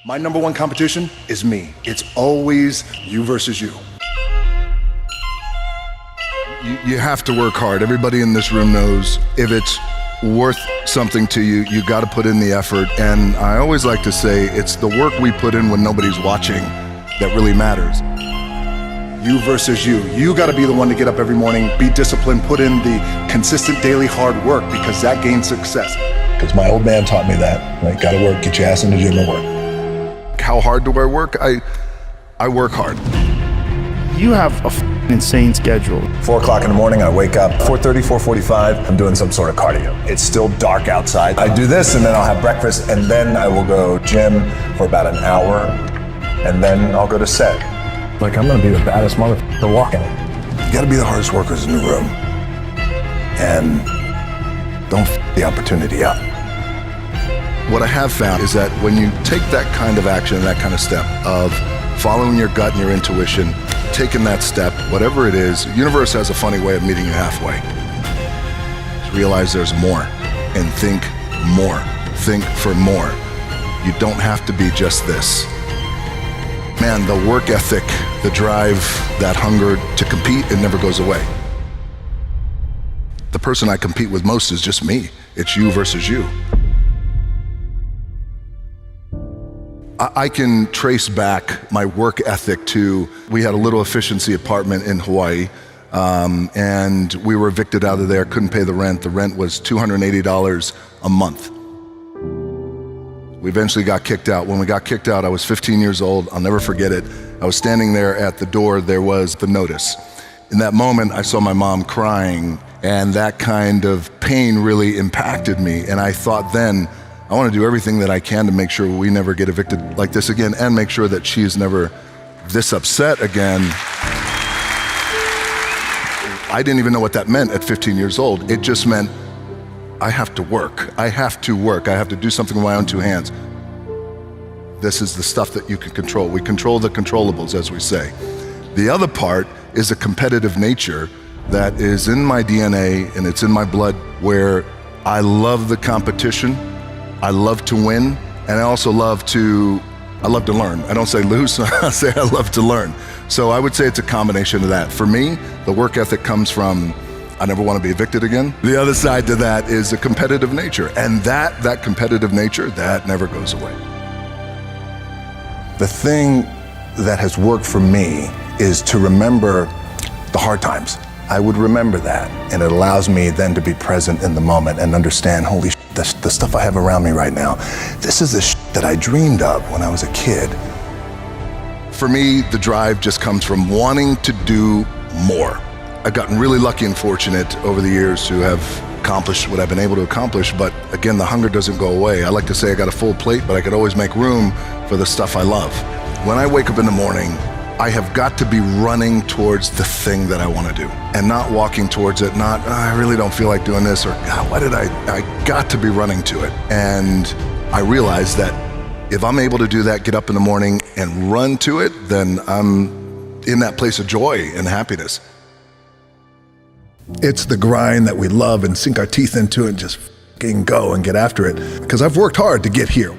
My number one competition is me. It's always you versus you. You have to work hard. Everybody in this room knows if it's worth something to you, you got to put in the effort. And I always like to say it's the work we put in when nobody's watching that really matters. You versus you. You got to be the one to get up every morning, be disciplined, put in the consistent daily hard work, because that gains success. Because my old man taught me that, right? Got to work, get your ass in the gym and work. How hard do I work? I work hard. You have a insane schedule. 4 o'clock in the morning, I wake up. 4:30, 4:45, I'm doing some sort of cardio. It's still dark outside. I do this and then I'll have breakfast and then I will go gym for about an hour and then I'll go to set. Like, I'm gonna be the baddest motherfucker walking. You got to be the hardest workers in the room. And don't f the opportunity up. What I have found is that when you take that kind of action, that kind of step of following your gut and your intuition, taking that step, whatever it is, the universe has a funny way of meeting you halfway. Just realize there's more and think more. Think for more. You don't have to be just this. Man, the work ethic, the drive, that hunger to compete, it never goes away. The person I compete with most is just me. It's you versus you. I can trace back my work ethic to, we had a little efficiency apartment in Hawaii, and we were evicted out of there, couldn't pay the rent. The rent was $280 a month. We eventually got kicked out. When we got kicked out, I was 15 years old. I'll never forget it. I was standing there at the door. There was the notice. In that moment, I saw my mom crying, and that kind of pain really impacted me. And I thought then, I want to do everything that I can to make sure we never get evicted like this again, and make sure that she is never this upset again. I didn't even know what that meant at 15 years old. It just meant I have to work. I have to work. I have to do something with my own two hands. This is the stuff that you can control. We control the controllables, as we say. The other part is a competitive nature that is in my DNA and it's in my blood, where I love the competition. I love to win, and I also love to learn. I don't say lose, I say I love to learn. So I would say it's a combination of that. For me, the work ethic comes from, I never want to be evicted again. The other side to that is a competitive nature, and that competitive nature, that never goes away. The thing that has worked for me is to remember the hard times. I would remember that, and it allows me then to be present in the moment and understand, holy shit, the stuff I have around me right now, this is the shit that I dreamed of when I was a kid. For me, the drive just comes from wanting to do more. I've gotten really lucky and fortunate over the years to have accomplished what I've been able to accomplish, but again, the hunger doesn't go away. I like to say I got a full plate, but I could always make room for the stuff I love. When I wake up in the morning, I have got to be running towards the thing that I want to do and not walking towards it, not, I really don't feel like doing this, or why did I got to be running to it. And I realized that if I'm able to do that, get up in the morning and run to it, then I'm in that place of joy and happiness. It's the grind that we love and sink our teeth into and just fucking go and get after it, because I've worked hard to get here.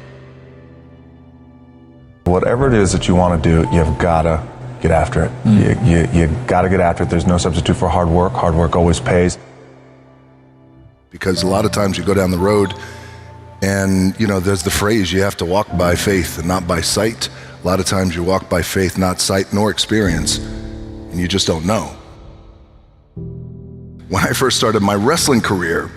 Whatever it is that you want to do, you've got to get after it. You got to get after it. There's no substitute for hard work. Hard work always pays. Because a lot of times you go down the road and, there's the phrase, you have to walk by faith and not by sight. A lot of times you walk by faith, not sight nor experience, and you just don't know. When I first started my wrestling career,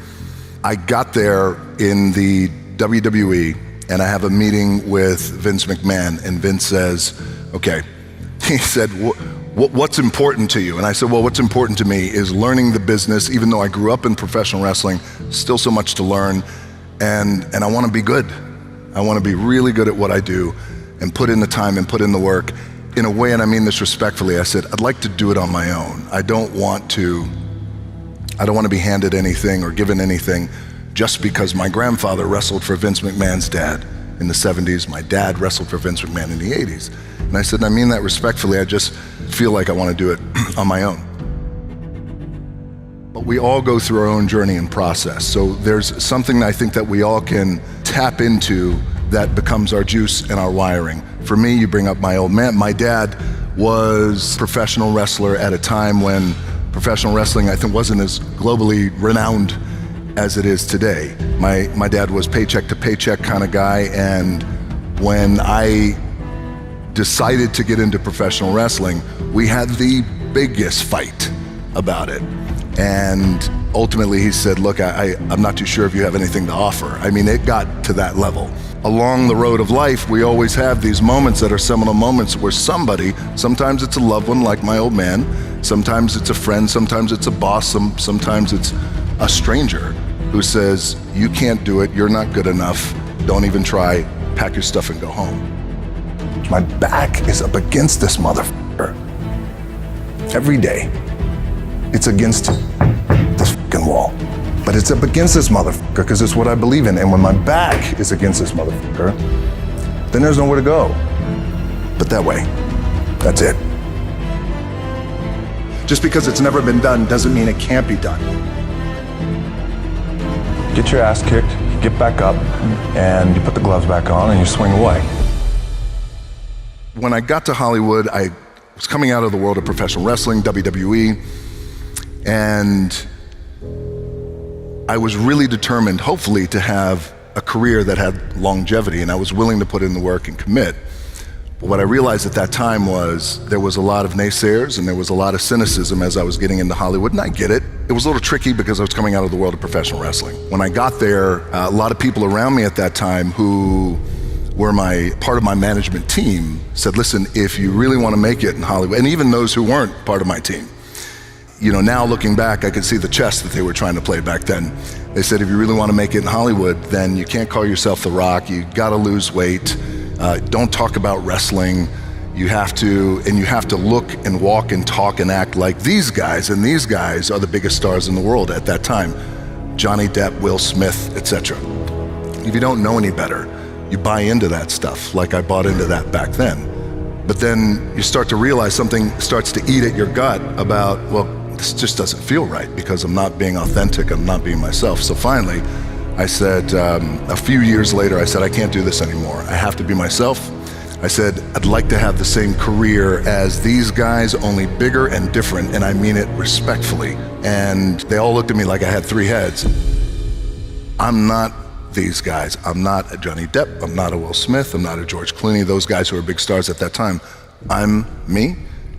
I got there in the WWE, and I have a meeting with Vince McMahon, and Vince says, okay, he said, what's important to you? And I said, well, what's important to me is learning the business. Even though I grew up in professional wrestling, still so much to learn, and I want to be good. I want to be really good at what I do and put in the time and put in the work. In a way, and I mean this respectfully, I said, I'd like to do it on my own. I don't want to be handed anything or given anything just because my grandfather wrestled for Vince McMahon's dad in the 70s. My dad wrestled for Vince McMahon in the 80s. And I said, I mean that respectfully, I just feel like I want to do it on my own. But we all go through our own journey and process. So there's something I think that we all can tap into that becomes our juice and our wiring. For me, you bring up my old man. My dad was a professional wrestler at a time when professional wrestling, I think, wasn't as globally renowned as it is today. My dad was paycheck to paycheck kind of guy, and when I decided to get into professional wrestling, we had the biggest fight about it. And ultimately he said, look, I'm not too sure if you have anything to offer. I mean, it got to that level. Along the road of life, we always have these moments that are seminal moments where somebody, sometimes it's a loved one like my old man, sometimes it's a friend, sometimes it's a boss, sometimes it's a stranger who says, you can't do it, you're not good enough, don't even try, pack your stuff and go home. My back is up against this motherfucker. Every day, it's against this fucking wall. But it's up against this motherfucker because it's what I believe in. And when my back is against this motherfucker, then there's nowhere to go but that way. That's it. Just because it's never been done doesn't mean it can't be done. Get your ass kicked, you get back up, and you put the gloves back on and you swing away. When I got to Hollywood, I was coming out of the world of professional wrestling, WWE, and I was really determined, hopefully, to have a career that had longevity, and I was willing to put in the work and commit. But what I realized at that time was there was a lot of naysayers and there was a lot of cynicism as I was getting into Hollywood, and I get it. It was a little tricky because I was coming out of the world of professional wrestling. When I got there, a lot of people around me at that time who were part of my management team said, listen, if you really want to make it in Hollywood, and even those who weren't part of my team, you know, now looking back, I could see the chess that they were trying to play back then. They said, if you really want to make it in Hollywood, then you can't call yourself The Rock, you gotta lose weight, don't talk about wrestling, you have to look and walk and talk and act like these guys, and these guys are the biggest stars in the world at that time. Johnny Depp, Will Smith, etc. If you don't know any better, you buy into that stuff, like I bought into that back then. But then you start to realize something starts to eat at your gut about, well, this just doesn't feel right because I'm not being authentic, I'm not being myself. So finally, I said, a few years later, I said, I can't do this anymore. I have to be myself. I said, I'd like to have the same career as these guys, only bigger and different, and I mean it respectfully. And they all looked at me like I had three heads. I'm not these guys. I'm not a Johnny Depp, I'm not a Will Smith, I'm not a George Clooney, those guys who were big stars at that time. I'm me,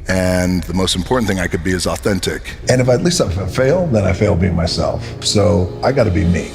and the most important thing I could be is authentic. And if I fail, then I fail being myself. So I gotta be me.